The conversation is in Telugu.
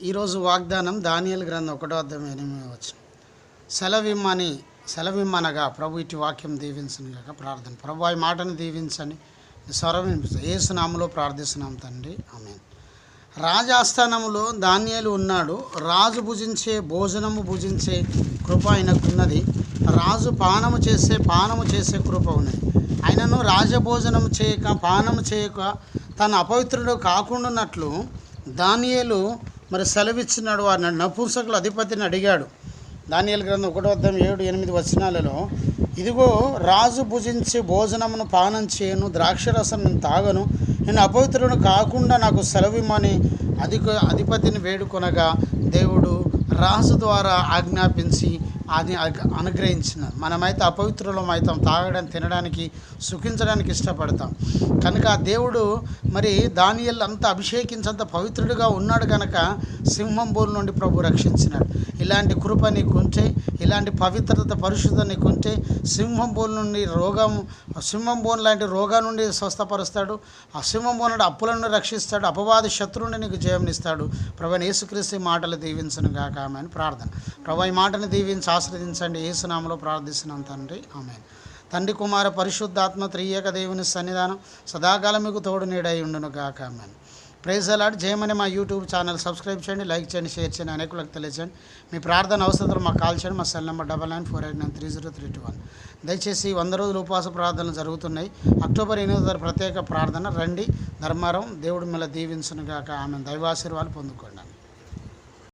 ఈరోజు వాగ్దానం దానియేలు గ్రంథం 1:8 సెలవిమ్మనగా ప్రభు ఇటు వాక్యం దీవించనుగాక. ప్రార్థన. ప్రభు ఈ మాటను దీవించని స్వరం వినిపిస్తుంది. యేసు నామములో ప్రార్థిస్తున్నాం తండ్రి, ఆమేన్. రాజాస్థానములో దానియేలు ఉన్నాడు. రాజు భోజనము భుజించే కృప ఆయనకున్నది. రాజు పానము చేసే కృప ఉన్నది. ఆయనను రాజభోజనం చేయక పానము చేయక తను అపవిత్రుడు కాకుండానట్లు దానియేలు మరి సెలవిచ్చినాడు. వారిని నపుంసకుల అధిపతిని అడిగాడు. దానియేలు గ్రంథం 1:7-8 ఇదిగో రాజు భుజించి భోజనమును పానం చేయను, ద్రాక్షరసం తాగను, నేను అపవిత్రుడు కాకుండా నాకు సెలవిమ్మని అధిపతిని వేడుకొనగా దేవుడు రాజు ద్వారా ఆజ్ఞాపించి అది అనుగ్రహించినారు. మనమైతే అపవిత్రులం అవుతాం, తాగడానికి తినడానికి సుఖించడానికి ఇష్టపడతాం. కనుక దేవుడు మరి దానియేలు అంత అభిషేకించంత పవిత్రుడిగా ఉన్నాడు కనుక సింహం బోలు నుండి ప్రభు రక్షించినాడు. ఇలాంటి కృప నీకుంటే, ఇలాంటి పవిత్రత పరిశుద్ధత నీకుంటే సింహం బోలు నుండి సింహం బోన్ లాంటి రోగం నుండి స్వస్థపరుస్తాడు. ఆ సింహం బోన్ నుండి అప్పుల నుండి రక్షిస్తాడు. అపవాది శత్రువుని నీకు జయంనిస్తాడు. ప్రభు యేసుక్రీస్తు మాటలు దీవించను గాక ఆమెన్. ప్రార్థన. ప్రభు ఈ మాటను దీవించి ఆశ్రదించండి. యేసు నామములో ప్రార్థిస్తున్నాం తండ్రి, ఆమేన్. తండ్రి కుమార పరిశుద్ధాత్మ త్రియేక దేవుని సన్నిధానం సదాకాలం మీకు తోడు నీడై ఉండును గాక ఆమేన్. Praise the Lord. జయమని మా యూట్యూబ్ ఛానల్ సబ్స్క్రైబ్ చేయండి, లైక్ చేయండి, షేర్ చేయండి, అనేకులకు తెలియజేయండి. మీ ప్రార్థన అవసరాలు మాకు కాల్ చేయండి. మా సెల్ నెంబర్ 9948930321. దయచేసి 100 రోజులు ఉపవాస ప్రార్థనలు జరుగుతున్నాయి. అక్టోబర్ 8 ప్రత్యేక ప్రార్థన రండి. ధర్మారం దేవుడు మిమ్మల్ని దీవించును గాక ఆమెన్. దైవాశీర్వాదాలు పొందుకోండి.